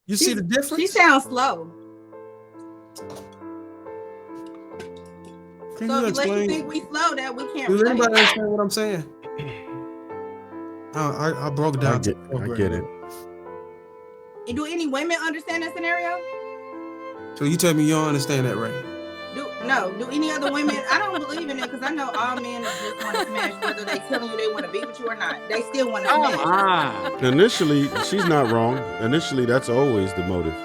You see the difference? She sounds slow. Can So you if you explain? think we slow, that we can't. Does anybody understand what I'm saying? I broke it down. I get it. Do any women understand that scenario? So you tell me you don't understand that, right? Do any other women? I don't believe in it because I know all men just want to smash, whether they telling you they want to be with you or not. They still want to smash. Initially, she's not wrong. Initially, that's always the motive.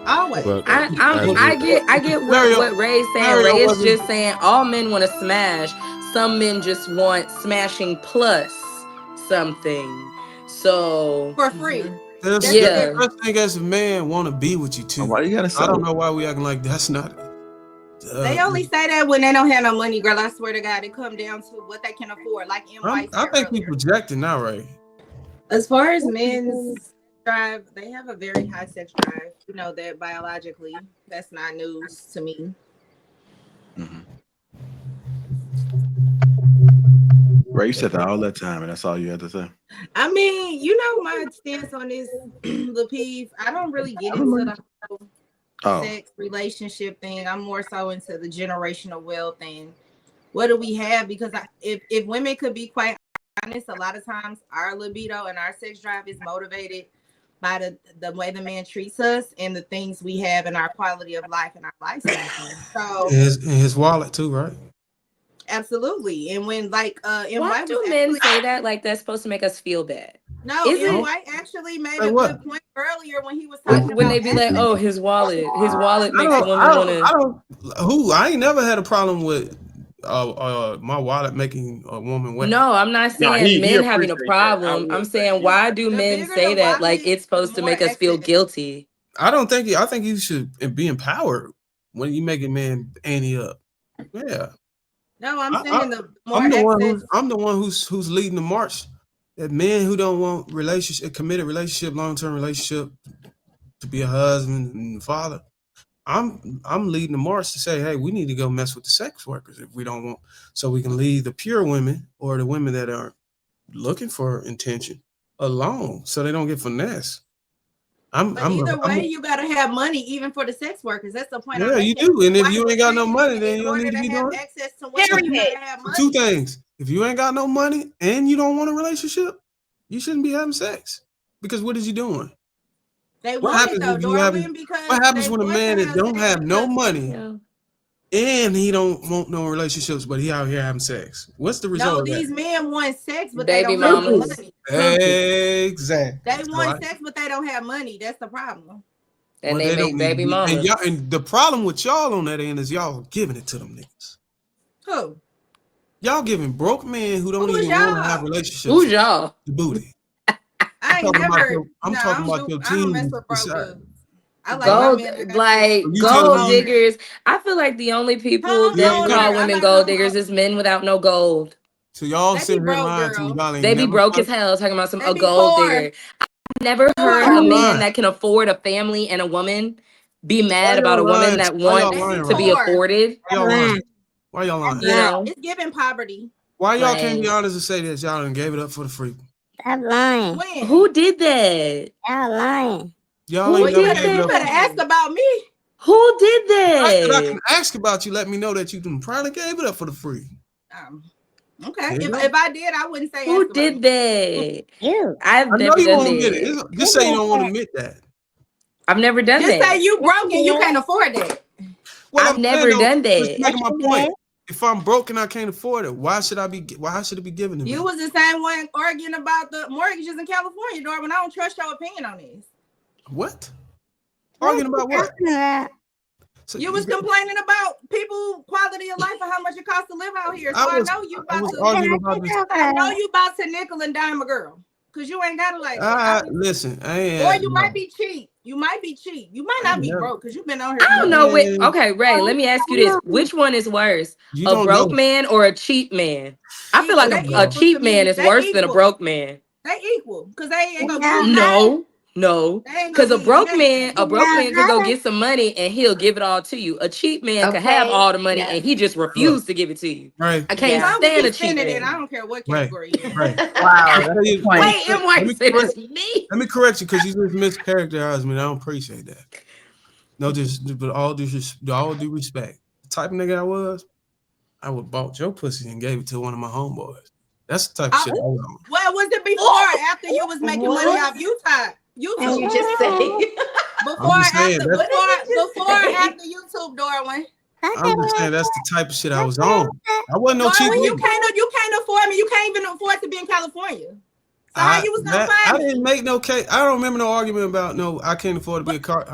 Always. But I get what Ray's saying. Ray is just saying all men want to smash. Some men just want smashing plus something. So for free. The first thing as a man want to be with you too. Why you gotta say I don't know why we acting like that's not. They only say that when they don't have no money, girl. I swear to God, it come down to what they can afford. Like I think we projecting now, right? As far as men's drive, they have a very high sex drive. You know that biologically. That's not news to me. Mm-hmm. Ray, you said that all that time, and that's all you had to say. I mean, you know my stance on this, Lapeef. I don't really get into the whole sex relationship thing. I'm more so into the generational wealth thing. What do we have? Because if women could be quite honest, a lot of times our libido and our sex drive is motivated by the way the man treats us and the things we have in our quality of life and our lifestyle. So his wallet too, right? Absolutely. And when why do men say that? Like that's supposed to make us feel bad. No, White actually made a good point earlier when he was talking when about they be like, "Oh, his wallet makes a woman want to." I ain't never had a problem with my wallet making a woman wet. No, I'm not saying men having a problem. I'm saying why do men say that? Like it's supposed to make us feel guilty. I think you should be empowered when you make a man ante up. Yeah. No, I'm saying I'm the one who's leading the march. That men who don't want a committed relationship, long-term relationship, to be a husband and father, I'm leading the march to say, hey, we need to go mess with the sex workers if we don't want, so we can leave the pure women or the women that are looking for intention alone, so they don't get finessed. Either way, you gotta have money even for the sex workers. That's the point. Yeah, you do. And if you ain't got no money, then you don't need to be doing access to women. Two things. If you ain't got no money and you don't want a relationship, you shouldn't be having sex. Because what is you doing? What happens when a man that don't have no money and he don't want no relationships, but he out here having sex? What's the result? No, these men want sex, but baby they don't have money. Exactly. They want sex, but they don't have money. That's the problem. And they make baby mamas. And the problem with y'all on that end is y'all giving it to them niggas. Who? Y'all giving broke men who don't even want to have relationships. Who's y'all? The booty. I ain't never. I'm talking about your team. I like gold diggers. I feel like the only people that call women gold diggers is men without no gold. So y'all sit here lying to me. They be broke as hell talking about a gold digger. I've never heard a man that can afford a family and a woman be mad about a woman that wants to be afforded. Why y'all lying? You know, it's giving poverty. Why y'all can't be honest and say that y'all done gave it up for the free? I'm lying. When? Who did that? Y'all lying. Y'all ain't you better ask about me. Who did that? I can ask about you. Let me know that you probably gave it up for the free. Okay. If I did, I wouldn't say. Who did that? You. I've never done that. Just say you don't want to admit that. I've never done that. Just say you broke and you can't afford that. Well, I've never done that. Making my point. If I'm broke and I can't afford it, why should it be given to me? You was the same one arguing about the mortgages in California, Darwin. I don't trust your opinion on this. What? Arguing about what? So you was complaining about people quality of life and how much it costs to live out here. So I know you about to nickel and dime a girl. Cause you ain't gotta listen. Or you might be cheap. You might be cheap. You might not be broke because you've been on here. I don't know. Okay, Ray, let me ask you this. Which one is worse? A broke man or a cheap man? I feel like a cheap man is worse than a broke man. They equal. Because they ain't gonna No. No, because a broke man could go get some money and he'll give it all to you. A cheap man could have all the money and he just refused to give it to you. Right. I can't stand a cheap man. I don't care what category. Right. Wow. Wait, MY said it's me. Let me correct you because you just mischaracterized me. I don't appreciate that. No, but all due respect. The type of nigga I would bought your pussy and gave it to one of my homeboys. That's the type of shit I was on. Well, was it before or after you was making money off YouTube? And you just say before after YouTube, Darwin. I'm just saying that's the type of shit I was on. I wasn't no cheap. You can't afford me. You can't even afford to be in California. So how you was gonna find me? I didn't make no case. I don't remember no argument about no. I can't afford to be a car.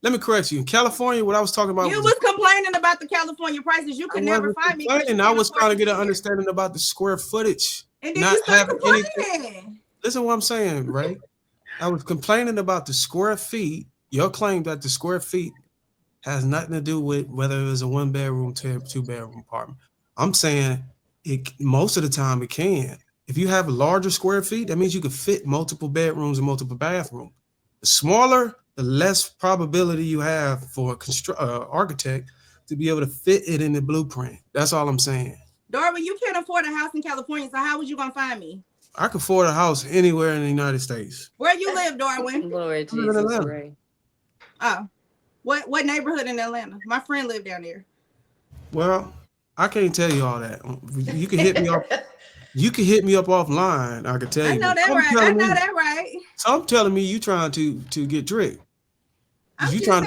Let me correct you. In California, what I was talking about. You was complaining about the California prices. You could never find me. And I was trying to get an understanding about the square footage. And then you started complaining. Listen to what I'm saying, Ray. I was complaining about the square feet. Your claim that the square feet has nothing to do with whether it was a 1-bedroom, 2-bedroom apartment. I'm saying it most of the time it can. If you have larger square feet, that means you can fit multiple bedrooms and multiple bathrooms. The smaller, the less probability you have for architect to be able to fit it in the blueprint. That's all I'm saying. Darwin, you can't afford a house in California, so how was you gonna find me? I can afford a house anywhere in the United States. Where you live, Darwin? Lord Jesus, Ray. Oh, what neighborhood in Atlanta? My friend lived down there. Well, I can't tell you all that. You can hit me up. You can hit me up offline. I can tell you. I know that right. So I'm telling me you trying to get tricked. You saying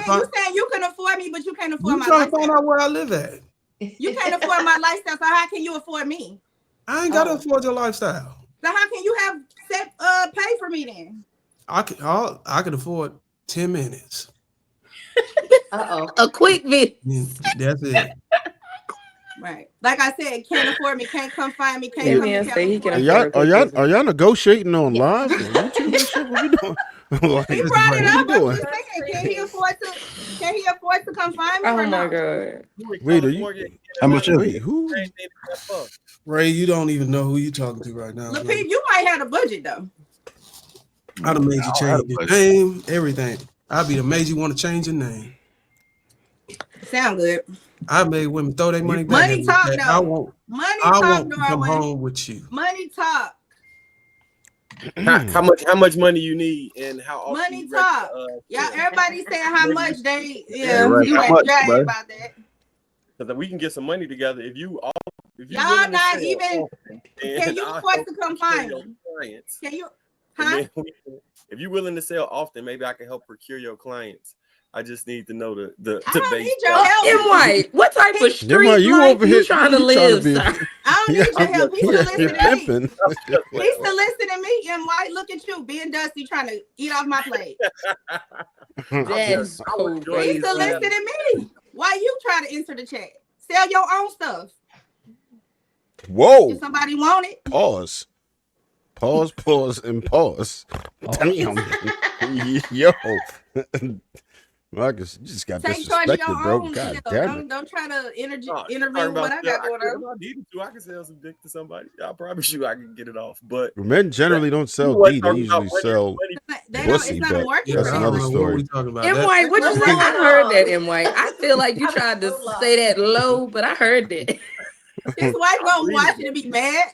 you can afford me, but you can't afford my lifestyle. You trying to find out where I live at. You can't afford my lifestyle, so how can you afford me? I ain't got to afford your lifestyle. So how can you have pay for me then? I can afford 10 minutes. A quick bit. That's it. Right. Like I said, can't afford me, can't come find me, can't Are y'all negotiating on live? What you doing? Like, he brought it up. I'm just saying, can he afford to come find me? Oh my God. Wait, how much is it? Who? Ray, you don't even know who you talking to right now. Lapeef, you might have a budget though. I'd have made you change your name, everything. I'd be the made you want to change your name. Sound good. I made women throw their money back. Money talk though. I won't come home with you. Money talk. How much money you need and how often money talk. Y'all, everybody saying how much they right. You ain't bragging about that. Because we can get some money together if you y'all not even. Can you afford to come find me? Can you? Huh? If you're willing to sell often, maybe I can help procure your clients. I just need to know the I don't base. need your help. MY, what type of street life you trying to live, sir? I don't need your help. He's soliciting me. He's He's soliciting me. MY, look at you being dusty trying to eat off my plate. That's so crazy. He's soliciting me. Why you try to enter the chat? Sell your own stuff. Whoa. If somebody want it. Pause, and pause. Damn. Yo. Marcus, you just got disrespected, bro. God damn it. Don't try to interview what I got going on. If I needed to, I can sell some dick to somebody. I promise you I can get it off. But men generally don't sell D, they usually sell pussy, but that's another story. MY, what you say? I heard that, MY. I feel like you tried to say that low, but I heard that. His wife gonna watch it and be mad.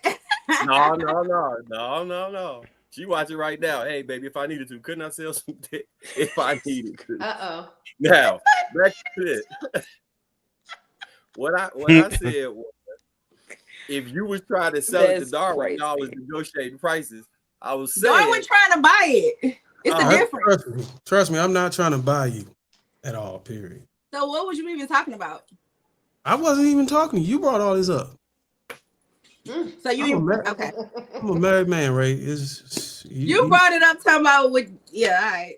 No. She watch it right now. Hey, baby, if I needed to, couldn't I sell some dick if I needed to? Now, back to this. What I said was, if you was trying to sell it to Darwin, y'all was negotiating prices. I was saying Darwin trying to buy it. It's a difference. Trust me, I'm not trying to buy you at all, period. So what was you even talking about? I wasn't even talking. You brought all this up. So you okay? I'm a married man, Ray. You brought it up talking about all right.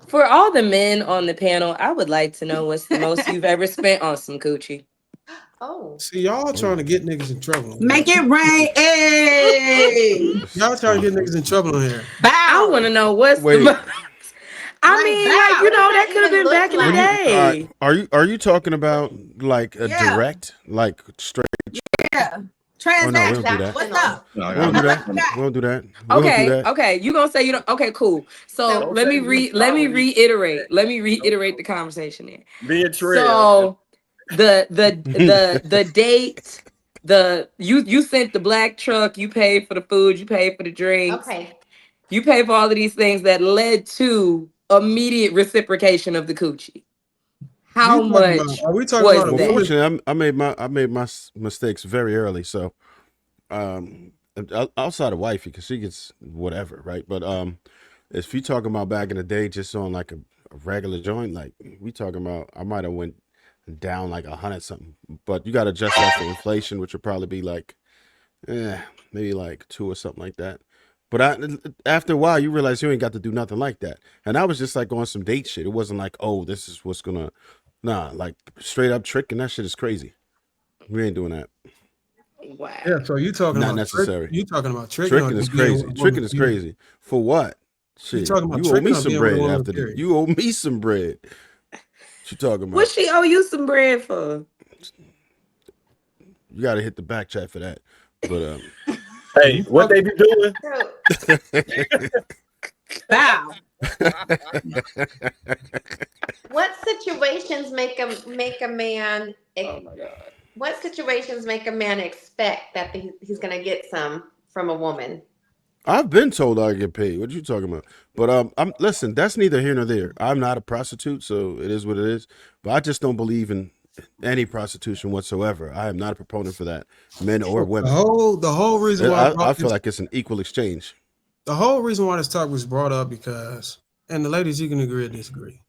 For all the men on the panel, I would like to know what's the most you've ever spent on some coochie. Oh. See, y'all trying to get niggas in trouble. Make it rain. Hey. Y'all trying to get niggas in trouble in here. I want to know what's the most. I mean, that could have been back in the day. Are you talking about like a direct, like straight? Yeah. Transaction. Oh, no, What's up? we don't do that. We don't do that. Okay. You gonna say you don't? Okay, cool. So let me reiterate. Let me reiterate the conversation there. Being trail. So the date, you sent the black truck. You paid for the food. You paid for the drinks. Okay. You pay for all of these things that led to immediate reciprocation of the coochie. How much? Are we talking about? Unfortunately, I made my mistakes very early. So, outside of wifey, because she gets whatever, right? But if you talking about back in the day, just on like a regular joint, like we talking about, I might have went down like 100 something. But you got to adjust that for inflation, which would probably be like, maybe like 2 or something like that. But after a while, you realize you ain't got to do nothing like that. And I was just like on some date shit. It wasn't like, oh, this is what's gonna, like straight up tricking. That shit is crazy. We ain't doing that. Wow. Yeah, so you talking not about necessary. You talking about tricking? Tricking is crazy. Tricking is crazy. For what? Shit. You talking about you owe me some bread after the. You owe me some bread. What you talking about? What she owe you some bread for? You got to hit the back chat for that. But hey, what they be doing? Wow. What situations make a man? Oh my God. What situations make a man expect that he's gonna get some from a woman? I've been told I get paid. What you talking about? But listen, that's neither here nor there. I'm not a prostitute, so it is what it is. But I just don't believe in any prostitution whatsoever. I am not a proponent for that, men or women. The whole reason why I feel like it's an equal exchange. The whole reason why this talk was brought up because, and the ladies, you can agree or disagree.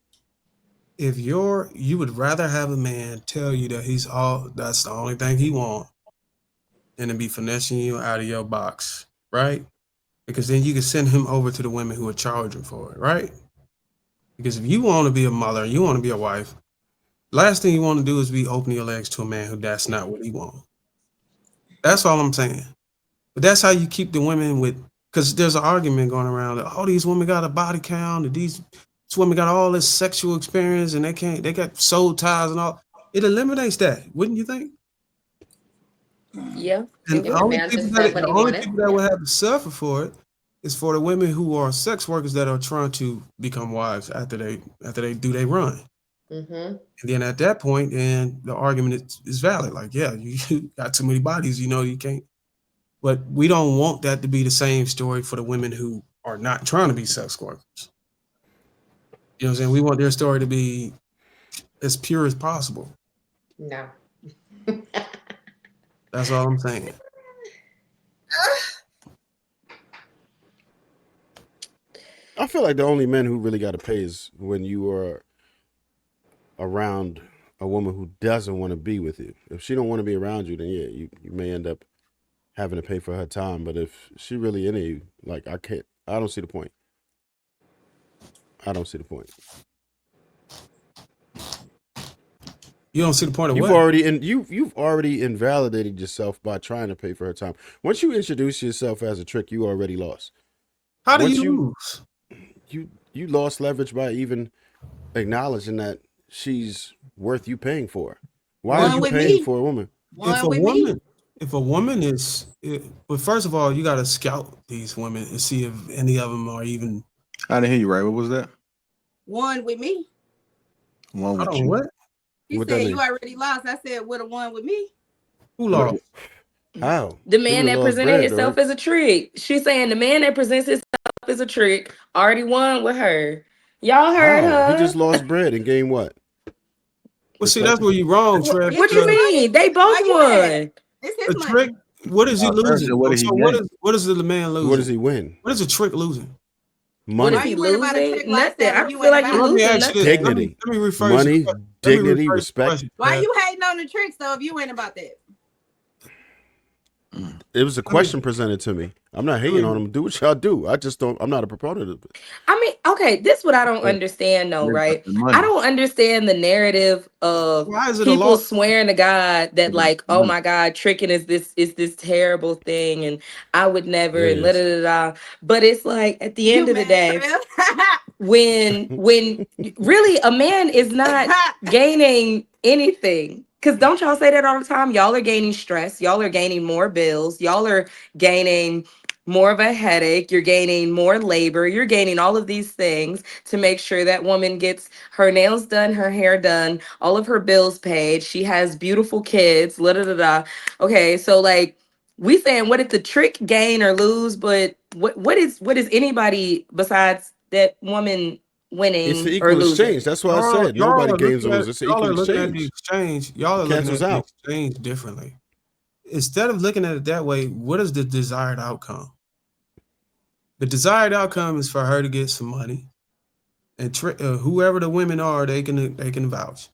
If you would rather have a man tell you that that's the only thing he wants, than to be finessing you out of your box, right? Because then you can send him over to the women who are charging for it, right? Because if you want to be a mother, you want to be a wife, last thing you want to do is be opening your legs to a man who that's not what he wants. That's all I'm saying. But that's how you keep the women with, because there's an argument going around that, these women got a body count, and these women got all this sexual experience, and they got soul ties and all. It eliminates that, wouldn't you think? Yeah. And the only people that will have to suffer for it is for the women who are sex workers that are trying to become wives after they do their run. Mm-hmm. And then at that point, then the argument is valid. Like, yeah, you got too many bodies, you can't. But we don't want that to be the same story for the women who are not trying to be sex workers. You know what I'm saying? We want their story to be as pure as possible. No. That's all I'm saying. I feel like the only men who really got to pay is when you are around a woman who doesn't want to be with you. If she don't want to be around you, then yeah, you may end up having to pay for her time. But if she really into you, like I don't see the point. I don't see the point. You don't see the point of you've what? You've already invalidated yourself by trying to pay for her time. Once you introduce yourself as a trick, you already lost. How do you lose? You lost leverage by even acknowledging that she's worth you paying for. Why are you paying for a woman? If a woman is, but first of all, you got to scout these women and see if any of them are even. I didn't hear you right. What was that? One with me. One with you. What? You said you already lost. I said, with a one with me. Who lost? How? The man that presented himself as a trick. She's saying the man that presents himself as a trick already won with her. Y'all heard her. He just lost bread and gained what? Well, see, that's where you wrong, Trev. What you mean? They both won. It's his trick. What is he losing? What is the man losing? What does he win? What is a trick losing? Money. What is he losing? Nothing. I feel like he's losing nothing. Dignity. Let me rephrase money, dignity, respect. Why you hating on the tricks though if you ain't about that? It was a question presented to me. I'm not hating on them. Do what y'all do. I'm not a proponent of it. I mean, okay, this is what I don't understand though, right? I don't understand the narrative of people swearing to God that like, oh my God, tricking is this terrible thing and I would never and da da da. But it's like at the end of the day, when really a man is not gaining anything. Because don't y'all say that all the time? Y'all are gaining stress. Y'all are gaining more bills. Y'all are gaining more of a headache. You're gaining more labor. You're gaining all of these things to make sure that woman gets her nails done, her hair done, all of her bills paid. She has beautiful kids. La da da da. Okay, so like we saying, what did the trick gain or lose? But what is anybody besides that woman winning It's the or equal losing? exchange. That's why I said nobody gains or loses. It's the Y'all equal are looking at the exchange. exchange. Y'all are looking Cancels at the out. exchange differently. Instead of looking at it that way, what is the desired outcome? The desired outcome is for her to get some money, and whoever the women are, they can vouch.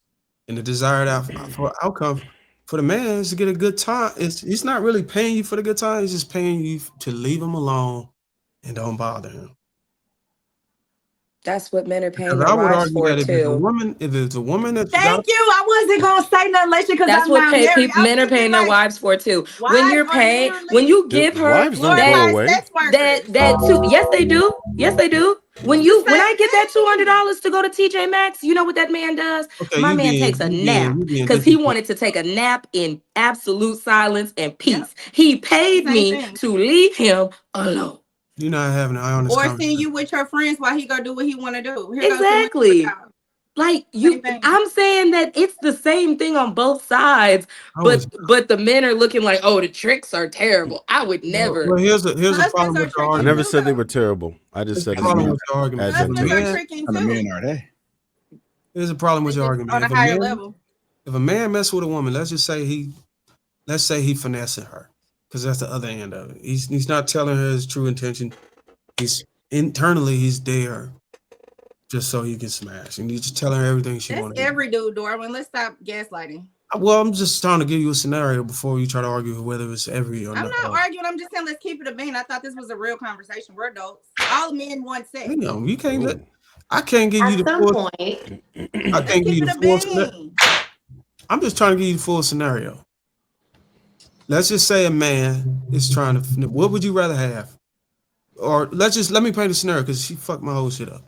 And the desired outcome for the man is to get a good time. He's not really paying you for the good time. He's just paying you to leave him alone and don't bother him. That's what men are paying Because their I would wives argue for that if it's a woman that's Thank you. I wasn't gonna say nothing later because that's I'm what not married. men are paying their wives for too. When you're paying, when you give her wives don't go away. that too. Yes, they do. Yes, they do. When I get that $200 to go to TJ Maxx, you know what that man does? Okay, My man takes a nap because he wanted to take a nap in absolute silence and peace. He paid me to leave him alone. You're not having an honest or conversation. seeing you with your friends while he go do what he want to do. Here Exactly. Like I'm saying that it's the same thing on both sides, but the men are looking like, oh, the tricks are terrible. I would never. Well, here's a problem with the argument. I never said they were terrible. I just said problem with the argument. Men are they? Here's a problem with your argument. On a higher level. If a man mess with a woman, let's say he finessing her, because that's the other end of it. He's not telling her his true intention. He's there just so he can smash, and he's just telling her everything she wants. That's every dude, Darwin. Let's stop gaslighting. Well, I'm just trying to give you a scenario before you try to argue whether it's every or not. I'm not arguing. I'm just saying let's keep it a bean. I thought this was a real conversation. We're adults. All men want sex. You can't. I can't give you the full. I can't give you the full scenario. I'm just trying to give you the full scenario. Let's just say a man is trying to. What would you rather have? Or let me paint a scenario because she fucked my whole shit up.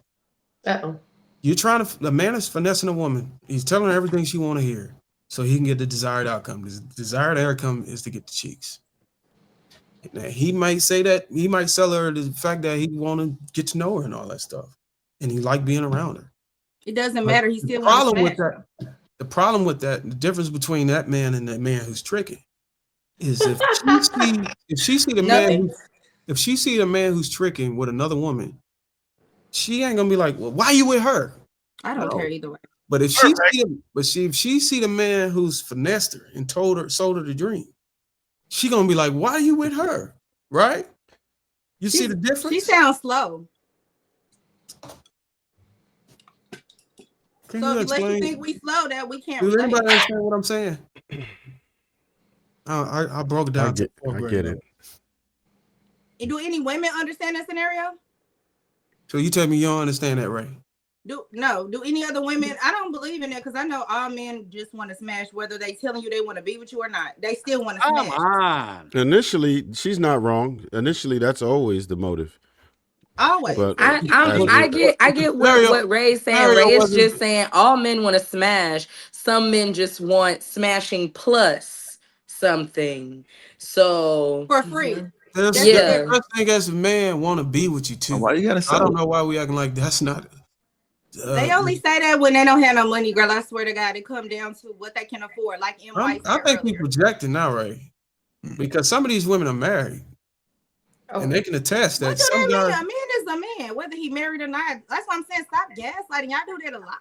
The man is finessing a woman. He's telling her everything she want to hear so he can get the desired outcome. The desired outcome is to get the cheeks. Now, he might say that, he might sell her the fact that he want to get to know her and all that stuff. And he like being around her. It doesn't matter. He still wants to smash her. The problem with that, the difference between that man and that man who's tricking is if she see the man who's tricking with another woman, she ain't gonna be like, well, why you with her? I don't care either way. But if she see the man who's finessed her and sold her the dream, she gonna be like, why are you with her? Right? You see the difference? She sounds slow. So unless you think we slow, that we can't. Does anybody understand what I'm saying? I broke it down. I get it. Do any women understand that scenario? So you tell me you don't understand that, right? Do any other women? I don't believe in it because I know all men just want to smash, whether they telling you they want to be with you or not. They still want to smash. Come on. Initially, she's not wrong. Initially, that's always the motive. Always. But I get what Ray's saying. Ray is just saying all men want to smash. Some men just want smashing plus something. So for free. The first thing as a man want to be with you too. Why you gotta say? I don't know why we acting like that's not. They only say that when they don't have no money, girl. I swear to God, it come down to what they can afford. Like I think we projecting now, Ray, because some of these women are married. And they can attest that. A man is a man, whether he married or not. That's what I'm saying. Stop gaslighting. I do that a lot.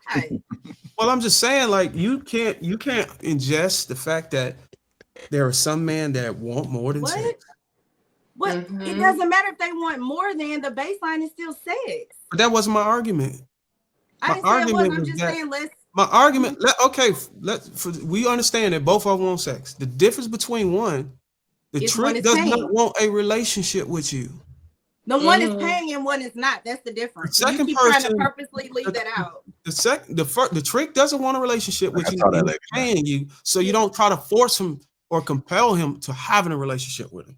Well, I'm just saying, like, you can't ingest the fact that there are some men that want more than sex. What? It doesn't matter if they want more than the baseline is still sex. But that wasn't my argument. I didn't say it was. I'm just saying my argument. We understand that both of them want sex. The difference between the trick does not want a relationship with you. The one is paying and one is not. That's the difference. The second you keep person trying to purposely leave that out. The trick doesn't want a relationship with you. He's paying you, so you don't try to force him or compel him to having a relationship with him.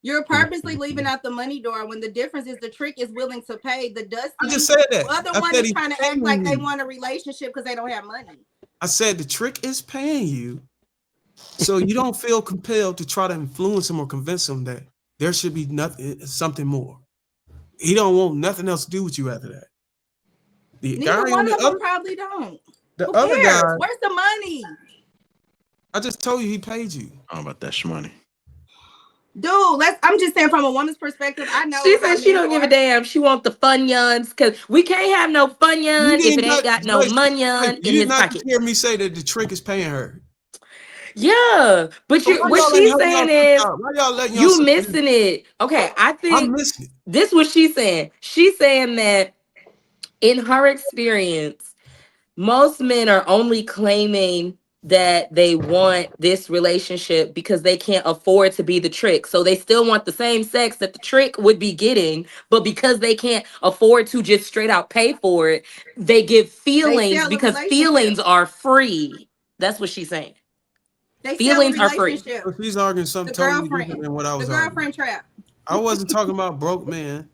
You're purposely leaving out the money door when the difference is the trick is willing to pay the dusty. I just said that. The other one is trying to act like they want a relationship because they don't have money. I said the trick is paying you So you don't feel compelled to try to influence him or convince him that there should be something more. He don't want nothing else to do with you after that. Neither one of them probably don't. The other guy, where's the money? I just told you he paid you. How about that shmoney? Dude, I'm just saying from a woman's perspective, I know. She said she don't give a damn. She want the funyuns because we can't have no funyun if it ain't got no munyun in his pocket. You did not hear me say that the trick is paying her. Yeah, but what she's saying is you missing it. Okay, I think I'm missing it. This what she's saying. She's saying that in her experience, most men are only claiming that they want this relationship because they can't afford to be the trick. So they still want the same sex that the trick would be getting, but because they can't afford to just straight out pay for it, they give feelings because feelings are free. That's what she's saying. Feelings are free. So she's arguing something totally different than what I was arguing. The girlfriend trap. I wasn't talking about broke men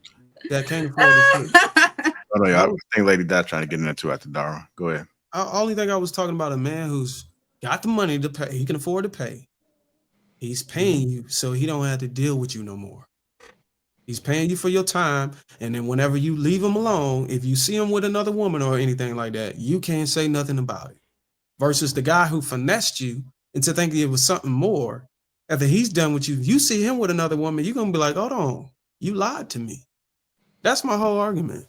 that can't afford it. Oh, no, I think Lady Di trying to get in there too after Dara. Go ahead. I only think I was talking about a man who's got the money to pay. He can afford to pay. He's paying you so he don't have to deal with you no more. He's paying you for your time. And then whenever you leave him alone, if you see him with another woman or anything like that, you can't say nothing about it. Versus the guy who finessed you into thinking it was something more. After he's done with you, you see him with another woman, you're going to be like, hold on, you lied to me. That's my whole argument.